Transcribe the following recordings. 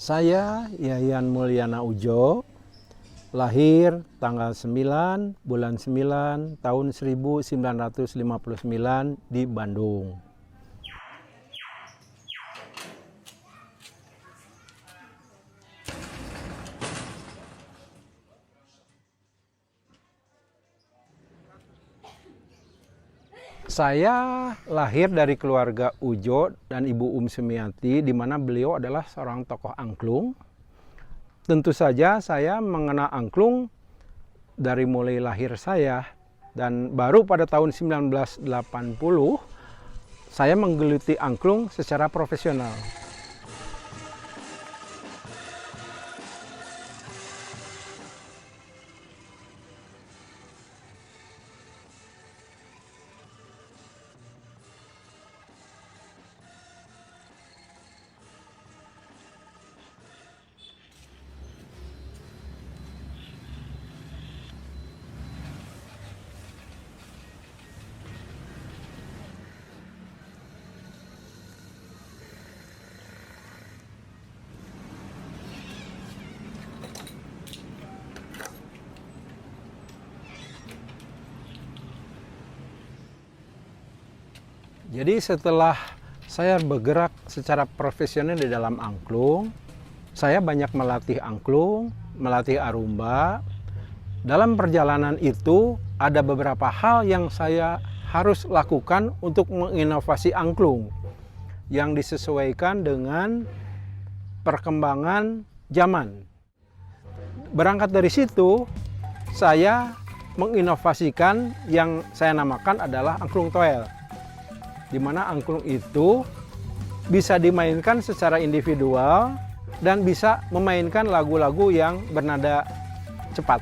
Saya Yayan Mulyana Ujo, lahir tanggal 9 bulan 9 tahun 1959 di Bandung. Saya lahir dari keluarga Ujo dan Ibu Sumiati, di mana beliau adalah seorang tokoh angklung. Tentu saja saya mengenal angklung dari mulai lahir saya, dan baru pada tahun 1980 saya menggeluti angklung secara profesional. Jadi setelah saya bergerak secara profesional di dalam angklung, saya banyak melatih angklung, melatih arumba. Dalam perjalanan itu ada beberapa hal yang saya harus lakukan untuk menginovasi angklung yang disesuaikan dengan perkembangan zaman. Berangkat dari situ, saya menginovasikan yang saya namakan adalah angklung toel, di mana angklung itu bisa dimainkan secara individual dan bisa memainkan lagu-lagu yang bernada cepat.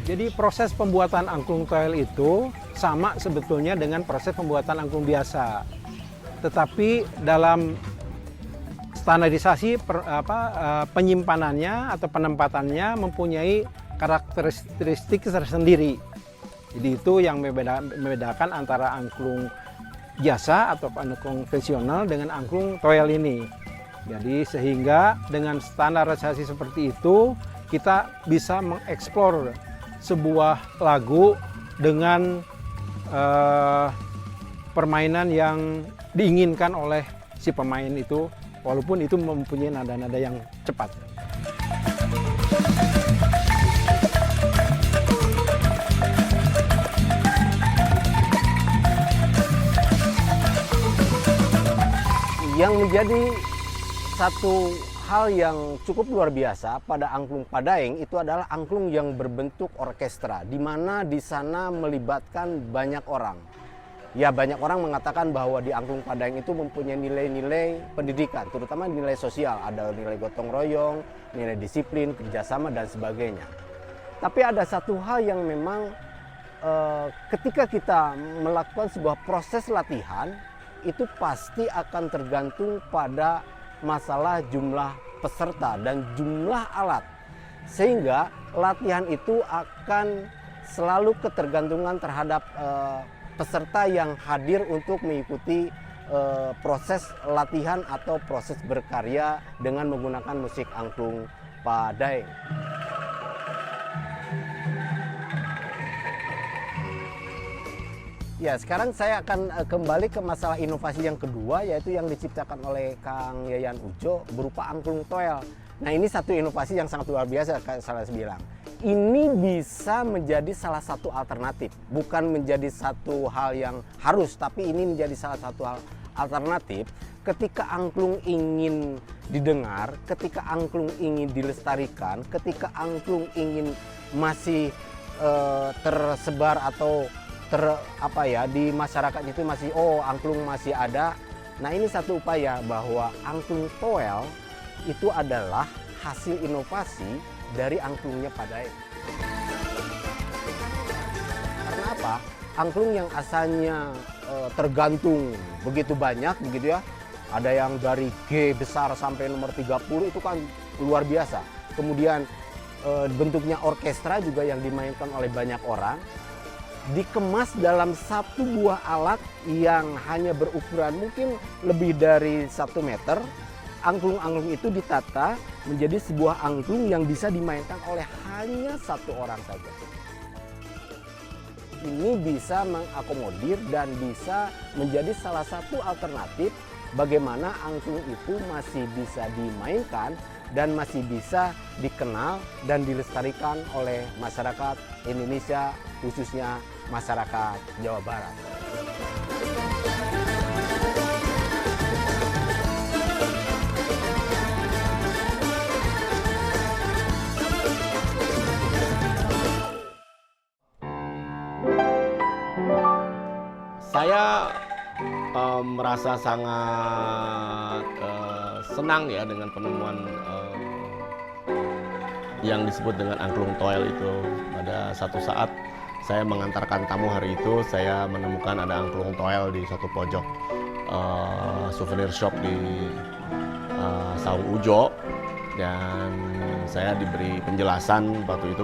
Jadi proses pembuatan angklung toel itu sama sebetulnya dengan proses pembuatan angklung biasa. Tetapi dalam standarisasi penyimpanannya atau penempatannya mempunyai karakteristik tersendiri. Jadi itu yang membedakan antara angklung biasa atau angklung konvensional dengan angklung toel ini. Jadi sehingga dengan standarisasi seperti itu kita bisa mengeksplor sebuah lagu dengan permainan yang diinginkan oleh si pemain itu, walaupun itu mempunyai nada-nada yang cepat. Yang menjadi satu hal yang cukup luar biasa pada angklung Padaeng itu adalah angklung yang berbentuk orkestra, di mana di sana melibatkan banyak orang. Ya, banyak orang mengatakan bahwa di angklung Padaeng itu mempunyai nilai-nilai pendidikan, terutama nilai sosial, ada nilai gotong royong, nilai disiplin, kerjasama, dan sebagainya. Tapi ada satu hal yang memang ketika kita melakukan sebuah proses latihan, itu pasti akan tergantung pada masalah jumlah peserta dan jumlah alat. Sehingga latihan itu akan selalu ketergantungan terhadap peserta yang hadir untuk mengikuti proses latihan atau proses berkarya dengan menggunakan musik angklung Padaeng. Ya, sekarang saya akan kembali ke masalah inovasi yang kedua, yaitu yang diciptakan oleh Kang Yayan Ujo berupa angklung toel. Nah, ini satu inovasi yang sangat luar biasa, kayak saya bilang. Ini bisa menjadi salah satu alternatif, bukan menjadi satu hal yang harus, tapi ini menjadi salah satu hal alternatif ketika angklung ingin didengar, ketika angklung ingin dilestarikan, ketika angklung ingin masih tersebar atau di masyarakat itu masih angklung masih ada. Nah, ini satu upaya bahwa angklung toel itu adalah hasil inovasi dari angklungnya Padaeng. Karena apa? Angklung yang asalnya tergantung begitu banyak begitu ya. Ada yang dari G besar sampai nomor 30 itu kan luar biasa. Kemudian bentuknya orkestra juga yang dimainkan oleh banyak orang. dikemas dalam satu buah alat yang hanya berukuran mungkin lebih dari 1 meter. Angklung-angklung itu ditata menjadi sebuah angklung yang bisa dimainkan oleh hanya 1 orang saja. Ini bisa mengakomodir dan bisa menjadi salah satu alternatif bagaimana angklung itu masih bisa dimainkan dan masih bisa dikenal dan dilestarikan oleh masyarakat Indonesia, khususnya masyarakat Jawa Barat. Saya merasa sangat senang ya dengan penemuan yang disebut dengan angklung toel itu. Pada satu saat saya mengantarkan tamu hari itu, saya menemukan ada angklung toel di satu pojok souvenir shop di Saung Ujo, dan saya diberi penjelasan waktu itu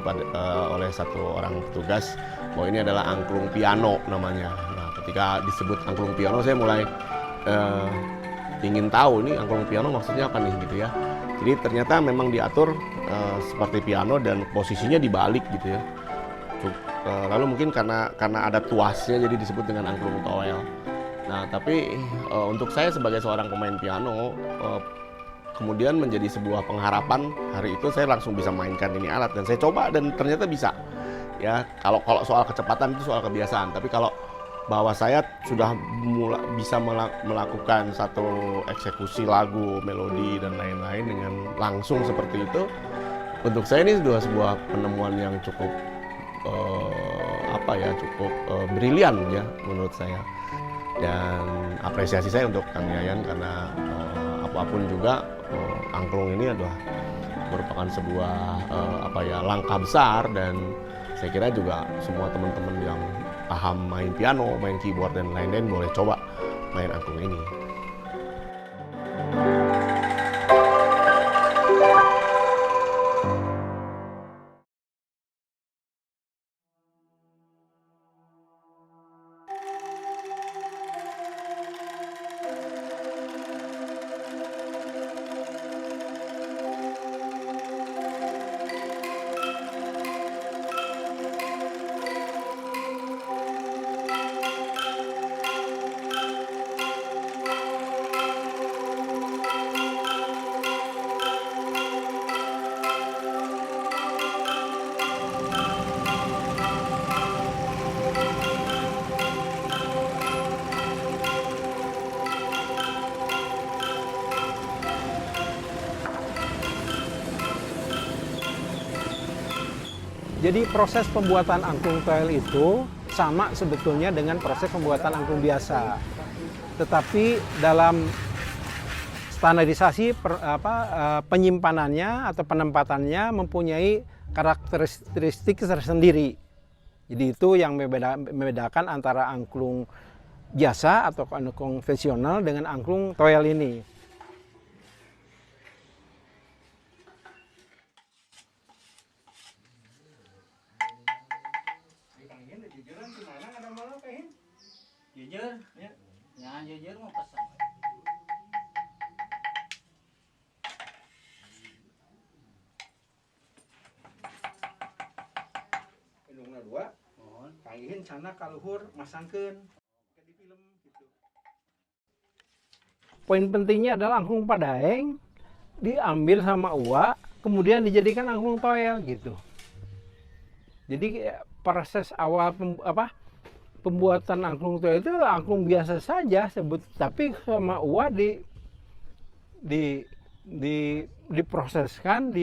oleh satu orang petugas bahwa ini adalah angklung piano namanya. Nah, ketika disebut angklung piano, saya mulai ingin tahu ini angklung piano maksudnya apa nih gitu ya. Jadi ternyata memang diatur seperti piano dan posisinya dibalik gitu ya. Lalu mungkin karena ada tuasnya jadi disebut dengan angklung toel. Nah, tapi untuk saya sebagai seorang pemain piano, kemudian menjadi sebuah pengharapan. Hari itu saya langsung bisa mainkan ini alat dan saya coba dan ternyata bisa. Ya, kalau soal kecepatan itu soal kebiasaan, tapi kalau bahwa saya sudah bisa melakukan satu eksekusi lagu, melodi dan lain-lain dengan langsung seperti itu, untuk saya ini sudah sebuah penemuan yang cukup cukup brilian ya menurut saya. Dan apresiasi saya untuk Kang Yayan karena apapun juga angklung ini adalah merupakan sebuah langkah besar, dan saya kira juga semua teman-teman yang paham main piano, main keyboard dan lain-lain boleh coba main angklung ini. Jadi proses pembuatan angklung toel itu sama sebetulnya dengan proses pembuatan angklung biasa. Tetapi dalam standarisasi penyimpanannya atau penempatannya mempunyai karakteristik tersendiri. Jadi itu yang membedakan antara angklung biasa atau angklung konvensional dengan angklung toel ini. Jujur, ya jujur mau pesan. Indungna 2, kanggihin sana kaluhur masangkeun di film gitu. Poin pentingnya adalah angklung Padaeng diambil sama uak, kemudian dijadikan angklung toel gitu. Jadi proses awal pembuatan angklung toel itu angklung biasa saja tapi sama uak diproseskan,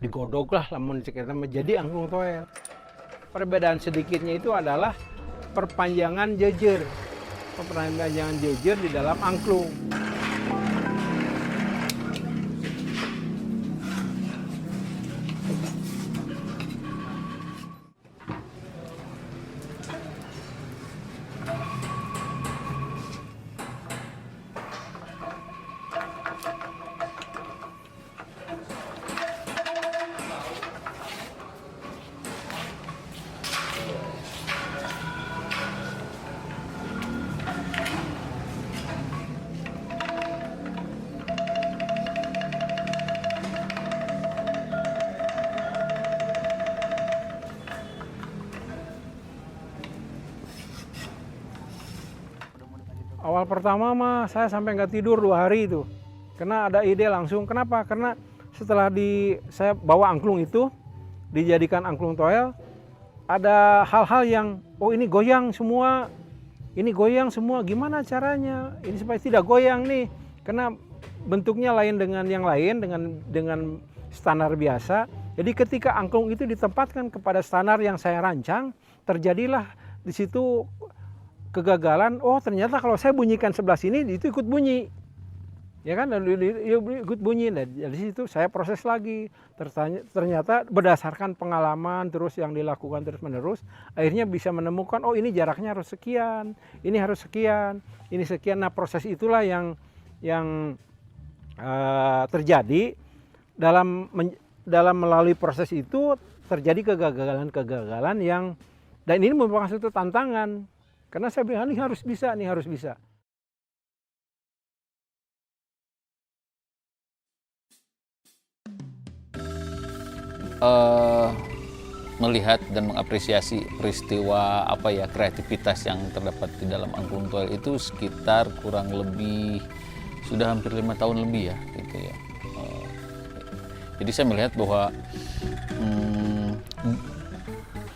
digodok lah lamun kita menjadi angklung toel. Perbedaan sedikitnya itu adalah perpanjangan jejer di dalam angklung. Awal pertama mah saya sampai nggak tidur 2 hari itu. Karena ada ide langsung. Kenapa? Karena setelah saya bawa angklung itu, dijadikan angklung toel, ada hal-hal yang, oh ini goyang semua, gimana caranya? Ini supaya tidak goyang nih, karena bentuknya lain dengan yang lain, dengan standar biasa. Jadi ketika angklung itu ditempatkan kepada standar yang saya rancang, terjadilah di situ kegagalan. Oh ternyata kalau saya bunyikan sebelah sini itu ikut bunyi, ya kan, ikut bunyi. Nah, dari situ saya proses lagi. Ternyata berdasarkan pengalaman terus yang dilakukan terus menerus, akhirnya bisa menemukan, oh ini jaraknya harus sekian, ini harus sekian, ini sekian. Nah proses itulah yang terjadi dalam melalui proses itu terjadi kegagalan yang, dan ini merupakan suatu tantangan. Karena saya bilang ini harus bisa, nih harus bisa. Melihat dan mengapresiasi peristiwa kreativitas yang terdapat di dalam angklung toel itu sekitar kurang lebih sudah hampir 5 tahun lebih ya, gitu ya. Jadi saya melihat bahwa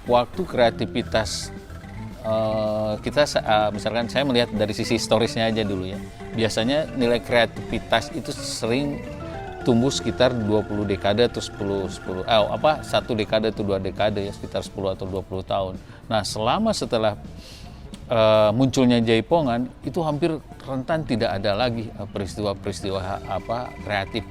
waktu kreativitas kita, misalkan saya melihat dari sisi historisnya aja dulu ya. Biasanya nilai kreativitas itu sering tumbuh sekitar 20 dekade atau 1 dekade atau 2 dekade ya, sekitar 10 atau 20 tahun. Nah, setelah munculnya Jaipongan itu hampir rentan tidak ada lagi peristiwa-peristiwa kreatif.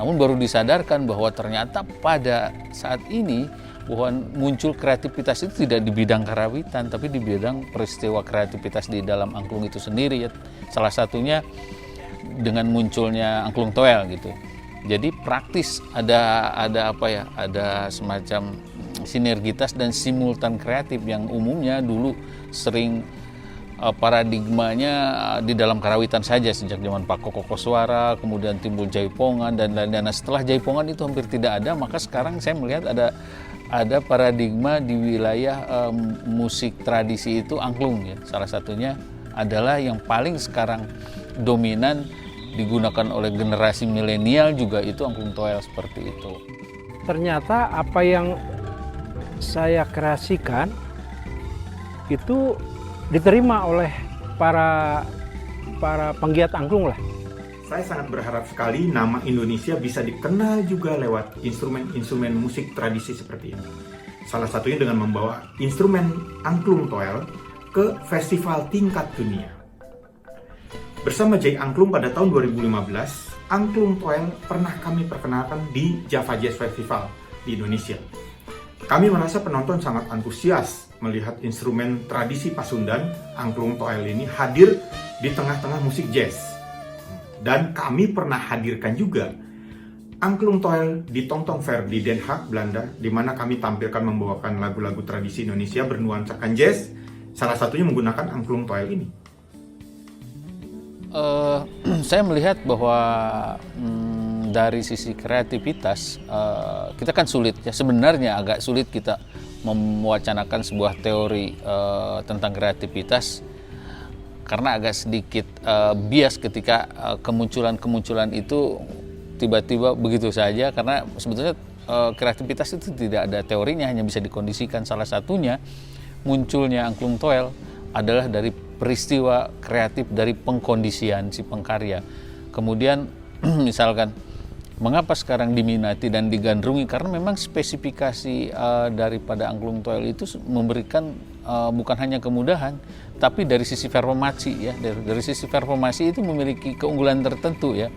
Namun baru disadarkan bahwa ternyata pada saat ini bahwa muncul kreativitas itu tidak di bidang karawitan, tapi di bidang peristiwa kreativitas di dalam angklung itu sendiri ya. Salah satunya dengan munculnya angklung toel gitu. Jadi praktis ada semacam sinergitas dan simultan kreatif yang umumnya dulu sering paradigmanya di dalam karawitan saja sejak zaman Pak Koko Koswara, kemudian timbul Jaipongan dan lain-lain. Nah, setelah Jaipongan itu hampir tidak ada, maka sekarang saya melihat ada paradigma di wilayah musik tradisi itu angklung ya. Salah satunya adalah yang paling sekarang dominan digunakan oleh generasi milenial juga itu angklung toel seperti itu. Ternyata apa yang saya kreasikan itu diterima oleh para penggiat angklung lah. Saya sangat berharap sekali nama Indonesia bisa dikenal juga lewat instrumen-instrumen musik tradisi seperti ini. Salah satunya dengan membawa instrumen angklung toel ke festival tingkat dunia. Bersama Jai Angklung pada tahun 2015, angklung toel pernah kami perkenalkan di Java Jazz Festival di Indonesia. Kami merasa penonton sangat antusias melihat instrumen tradisi Pasundan, angklung toel ini hadir di tengah-tengah musik jazz. Dan kami pernah hadirkan juga angklung toel di Tongtong Fair di Den Haag, Belanda, di mana kami tampilkan membawakan lagu-lagu tradisi Indonesia bernuansakan jazz, salah satunya menggunakan angklung toel ini. Saya melihat bahwa dari sisi kreativitas kita kan sulit ya, sebenarnya agak sulit kita mewacanakan sebuah teori tentang kreativitas karena agak sedikit bias ketika kemunculan itu tiba-tiba begitu saja, karena sebetulnya kreativitas itu tidak ada teorinya, hanya bisa dikondisikan. Salah satunya munculnya angklung toel adalah dari peristiwa kreatif dari pengkondisian si pengkarya. Kemudian misalkan mengapa sekarang diminati dan digandrungi, karena memang spesifikasi daripada angklung toel itu memberikan bukan hanya kemudahan, tapi dari sisi performasi ya, dari sisi performasi itu memiliki keunggulan tertentu ya.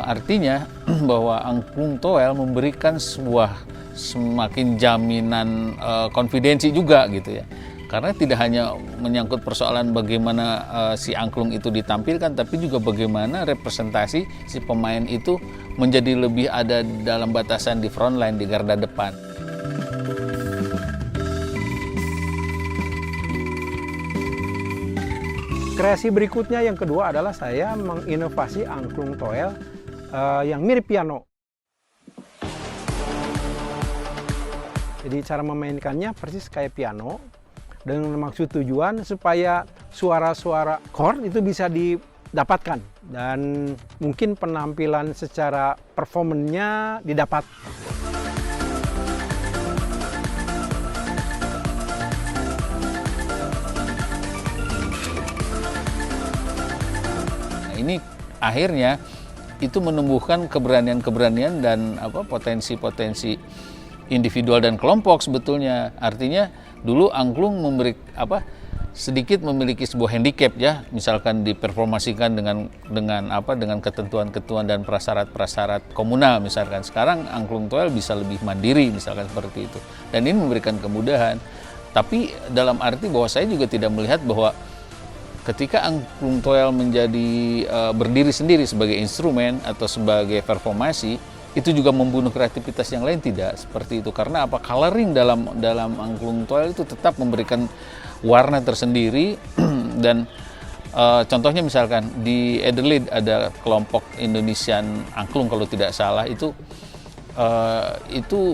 Artinya bahwa angklung toel memberikan sebuah semakin jaminan konfidensi juga gitu ya. Karena tidak hanya menyangkut persoalan bagaimana si angklung itu ditampilkan, tapi juga bagaimana representasi si pemain itu menjadi lebih ada dalam batasan di front line, di garda depan. Kreasi berikutnya yang kedua adalah saya menginovasi angklung toel yang mirip piano. Jadi cara memainkannya persis kayak piano. dengan maksud tujuan supaya suara-suara chord itu bisa didapatkan dan mungkin penampilan secara performanya didapat. Nah, ini akhirnya itu menumbuhkan keberanian-keberanian dan potensi-potensi individual dan kelompok sebetulnya. Artinya dulu angklung sedikit memiliki sebuah handicap ya, misalkan diperformasikan dengan ketentuan-ketentuan dan prasyarat-prasyarat komunal misalkan. Sekarang angklung toel bisa lebih mandiri misalkan seperti itu. Dan ini memberikan kemudahan. Tapi dalam arti bahwa saya juga tidak melihat bahwa ketika angklung toel menjadi berdiri sendiri sebagai instrumen atau sebagai performasi, itu juga membunuh kreativitas yang lain, tidak seperti itu. Karena coloring dalam angklung toel itu tetap memberikan warna tersendiri dan contohnya misalkan di Adelaide ada kelompok Indonesian angklung kalau tidak salah, itu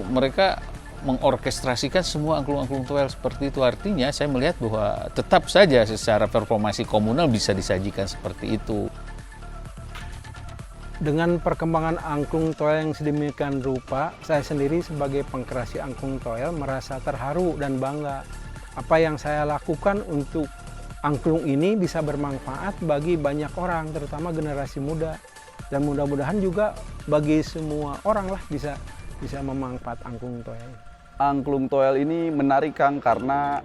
mereka mengorkestrasikan semua angklung-angklung toel seperti itu. Artinya saya melihat bahwa tetap saja secara performasi komunal bisa disajikan seperti itu. Dengan perkembangan angklung toel yang sedemikian rupa, saya sendiri sebagai pengkerasi angklung toel merasa terharu dan bangga. Apa yang saya lakukan untuk angklung ini bisa bermanfaat bagi banyak orang, terutama generasi muda. Dan mudah-mudahan juga bagi semua orang lah bisa memanfaat angklung toel. Angklung toel ini menarik Kang karena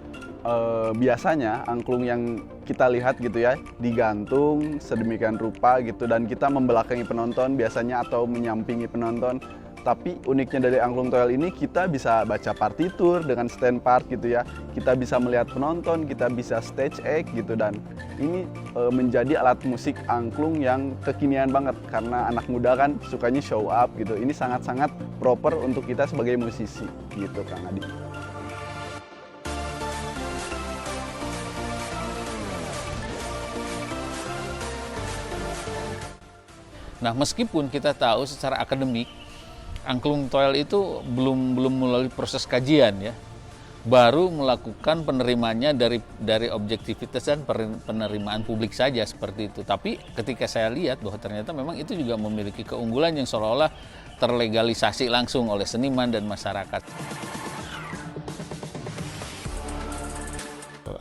biasanya angklung yang kita lihat gitu ya digantung sedemikian rupa gitu dan kita membelakangi penonton biasanya atau menyampingi penonton. Tapi uniknya dari angklung toel ini kita bisa baca partitur dengan stand part gitu ya. Kita bisa melihat penonton, kita bisa stage act gitu dan ini menjadi alat musik angklung yang kekinian banget karena anak muda kan sukanya show up gitu. Ini sangat-sangat proper untuk kita sebagai musisi gitu Kang Adi. Nah, meskipun kita tahu secara akademik angklung toel itu belum melalui proses kajian ya, baru melakukan penerimanya dari objektivitas dan penerimaan publik saja seperti itu. Tapi ketika saya lihat bahwa ternyata memang itu juga memiliki keunggulan yang seolah-olah terlegalisasi langsung oleh seniman dan masyarakat.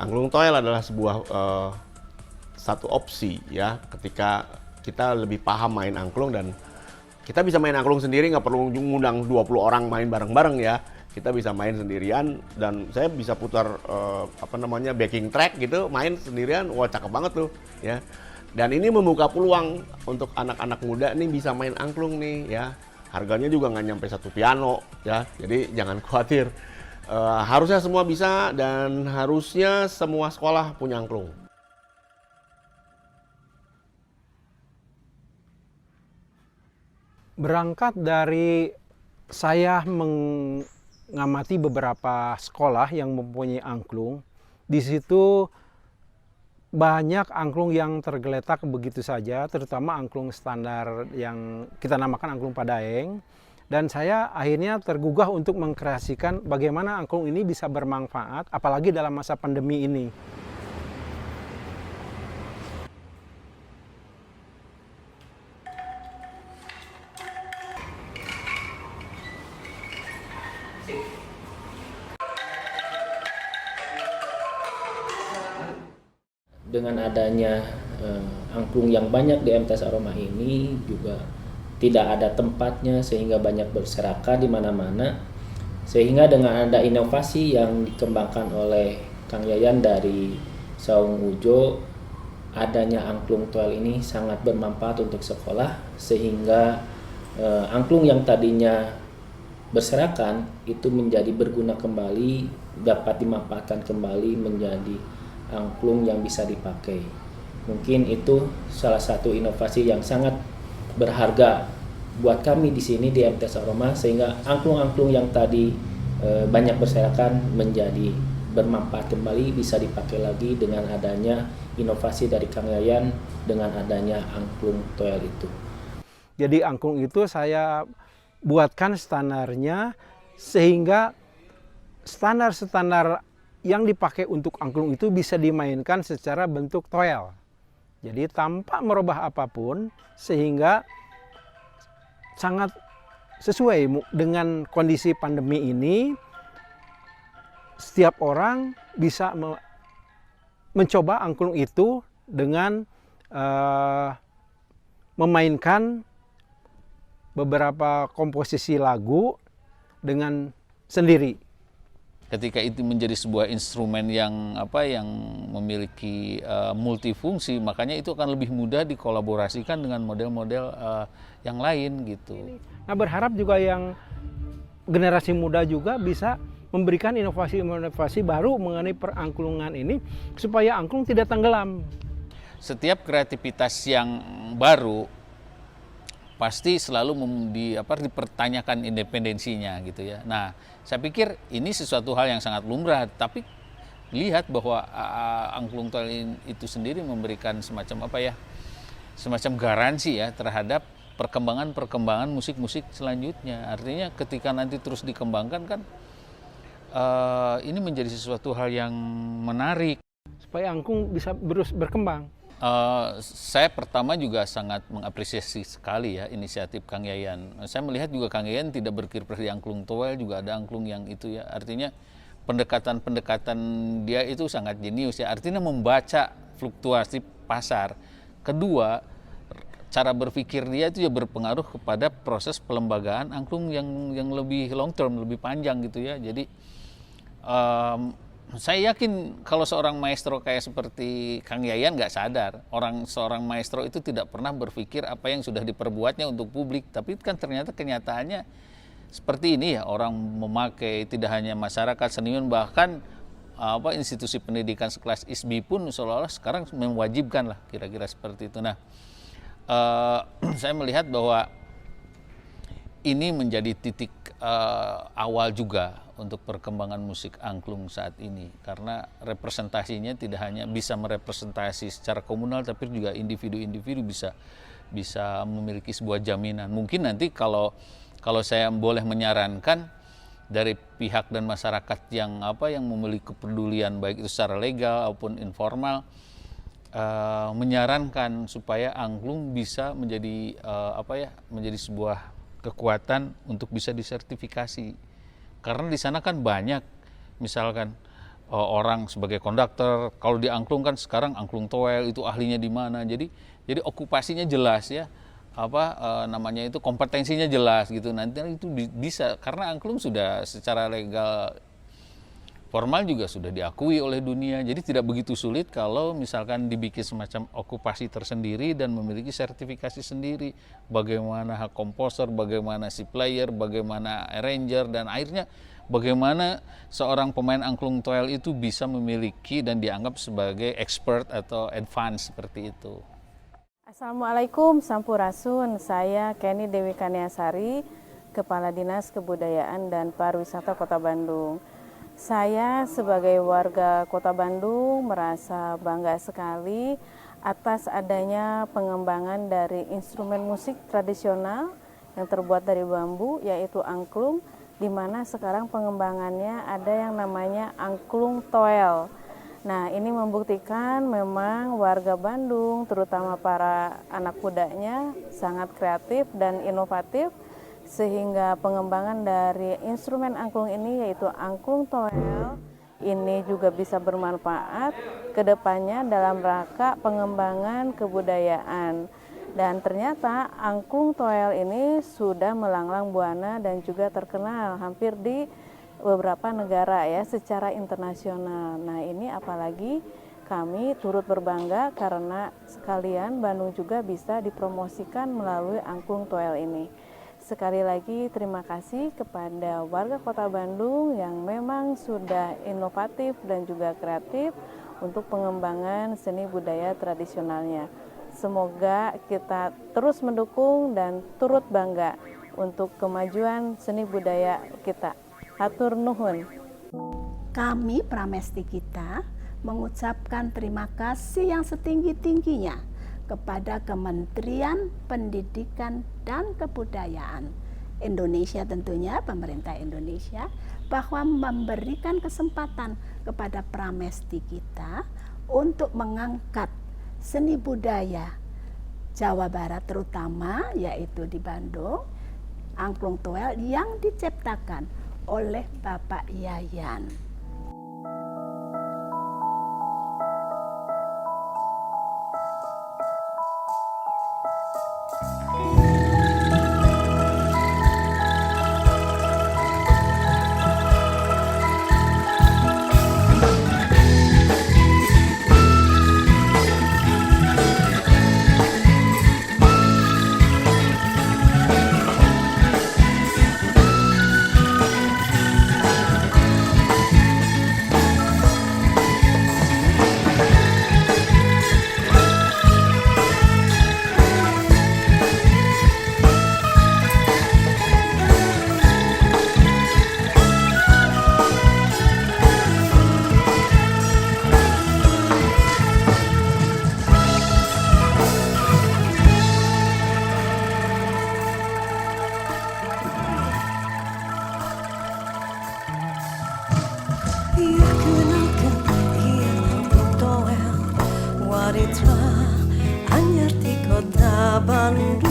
Angklung toel adalah sebuah satu opsi ya, ketika kita lebih paham main angklung dan kita bisa main angklung sendiri, nggak perlu ngundang 20 orang main bareng-bareng ya. Kita bisa main sendirian dan saya bisa putar backing track gitu, main sendirian, wah cakep banget tuh ya. Dan ini membuka peluang untuk anak-anak muda nih bisa main angklung nih ya. Harganya juga nggak nyampe 1 piano ya, jadi jangan khawatir. Harusnya semua bisa dan harusnya semua sekolah punya angklung. Berangkat dari saya mengamati beberapa sekolah yang mempunyai angklung, di situ banyak angklung yang tergeletak begitu saja, terutama angklung standar yang kita namakan angklung Padaeng. Dan saya akhirnya tergugah untuk mengkreasikan bagaimana angklung ini bisa bermanfaat, apalagi dalam masa pandemi ini. Dengan adanya angklung yang banyak di MTS Aroma ini juga tidak ada tempatnya sehingga banyak berserakan di mana-mana, sehingga dengan ada inovasi yang dikembangkan oleh Kang Yayan dari Saung Ujo, adanya angklung toel ini sangat bermanfaat untuk sekolah sehingga angklung yang tadinya berserakan itu menjadi berguna kembali, dapat dimanfaatkan kembali menjadi angklung yang bisa dipakai. Mungkin itu salah satu inovasi yang sangat berharga buat kami di sini di MTS Aroma, sehingga angklung-angklung yang tadi banyak berserakan menjadi bermanfaat kembali, bisa dipakai lagi dengan adanya inovasi dari Kang Yayan dengan adanya angklung toel itu. Jadi angklung itu saya buatkan standarnya sehingga standar-standar yang dipakai untuk angklung itu bisa dimainkan secara bentuk toel. Jadi tanpa merubah apapun, sehingga sangat sesuai dengan kondisi pandemi ini. Setiap orang bisa mencoba angklung itu dengan memainkan beberapa komposisi lagu dengan sendiri. Ketika itu menjadi sebuah instrumen yang memiliki multifungsi, makanya itu akan lebih mudah dikolaborasikan dengan model-model yang lain gitu. Nah, berharap juga yang generasi muda juga bisa memberikan inovasi-inovasi baru mengenai perangklungan ini supaya angklung tidak tenggelam. Setiap kreativitas yang baru pasti selalu dipertanyakan independensinya gitu ya. Nah, saya pikir ini sesuatu hal yang sangat lumrah, tapi lihat bahwa angklung toel itu sendiri memberikan semacam garansi ya terhadap perkembangan musik-musik selanjutnya. Artinya ketika nanti terus dikembangkan kan ini menjadi sesuatu hal yang menarik. Supaya angklung bisa terus berkembang. Saya pertama juga sangat mengapresiasi sekali ya inisiatif Kang Yayan. Saya melihat juga Kang Yayan tidak berkiprah di angklung toel, juga ada angklung yang itu ya. Artinya pendekatan dia itu sangat jenius ya. Artinya membaca fluktuasi pasar. Kedua, cara berpikir dia itu ya berpengaruh kepada proses pelembagaan angklung yang lebih long term, lebih panjang gitu ya. Jadi saya yakin kalau seorang maestro kayak seperti Kang Yayan nggak sadar, seorang maestro itu tidak pernah berpikir apa yang sudah diperbuatnya untuk publik, tapi kan ternyata kenyataannya seperti ini ya, orang memakai tidak hanya masyarakat, seniman, bahkan institusi pendidikan sekelas ISBI pun seolah-olah sekarang mewajibkan lah, kira-kira seperti itu. Nah, saya melihat bahwa ini menjadi titik awal juga untuk perkembangan musik angklung saat ini, karena representasinya tidak hanya bisa merepresentasi secara komunal, tapi juga individu-individu bisa memiliki sebuah jaminan. Mungkin nanti kalau saya boleh menyarankan dari pihak dan masyarakat yang memiliki kepedulian baik itu secara legal maupun informal, menyarankan supaya angklung bisa menjadi menjadi sebuah kekuatan untuk bisa disertifikasi. Karena di sana kan banyak, misalkan orang sebagai konduktor, kalau di angklung kan sekarang angklung toel itu ahlinya di mana. Jadi okupasinya jelas ya, kompetensinya jelas gitu. Nanti itu bisa, karena angklung sudah secara legal formal juga sudah diakui oleh dunia. Jadi tidak begitu sulit kalau misalkan dibikin semacam okupasi tersendiri dan memiliki sertifikasi sendiri. Bagaimana hak komposer, bagaimana si player, bagaimana arranger, dan akhirnya bagaimana seorang pemain angklung toel itu bisa memiliki dan dianggap sebagai expert atau advance seperti itu. Assalamualaikum, Sampurasun. Saya Kenny Dewi Kaniasari, Kepala Dinas Kebudayaan dan Pariwisata Kota Bandung. Saya sebagai warga Kota Bandung merasa bangga sekali atas adanya pengembangan dari instrumen musik tradisional yang terbuat dari bambu, yaitu angklung, di mana sekarang pengembangannya ada yang namanya angklung toel. Nah, ini membuktikan memang warga Bandung, terutama para anak mudanya, sangat kreatif dan inovatif, sehingga pengembangan dari instrumen angklung ini, yaitu angklung toel, ini juga bisa bermanfaat ke depannya dalam rangka pengembangan kebudayaan. Dan ternyata angklung toel ini sudah melanglang buana dan juga terkenal hampir di beberapa negara ya secara internasional. Nah, ini apalagi kami turut berbangga karena sekalian Bandung juga bisa dipromosikan melalui angklung toel ini. Sekali lagi terima kasih kepada warga Kota Bandung yang memang sudah inovatif dan juga kreatif untuk pengembangan seni budaya tradisionalnya. Semoga kita terus mendukung dan turut bangga untuk kemajuan seni budaya kita. Hatur nuhun. Kami Pramesti kita mengucapkan terima kasih yang setinggi-tingginya kepada Kementerian Pendidikan dan Kebudayaan Indonesia tentunya, pemerintah Indonesia, bahwa memberikan kesempatan kepada pramesti kita untuk mengangkat seni budaya Jawa Barat terutama, yaitu di Bandung, angklung toel yang diciptakan oleh Bapak Yayan. Wanita anyar di kota Bandung.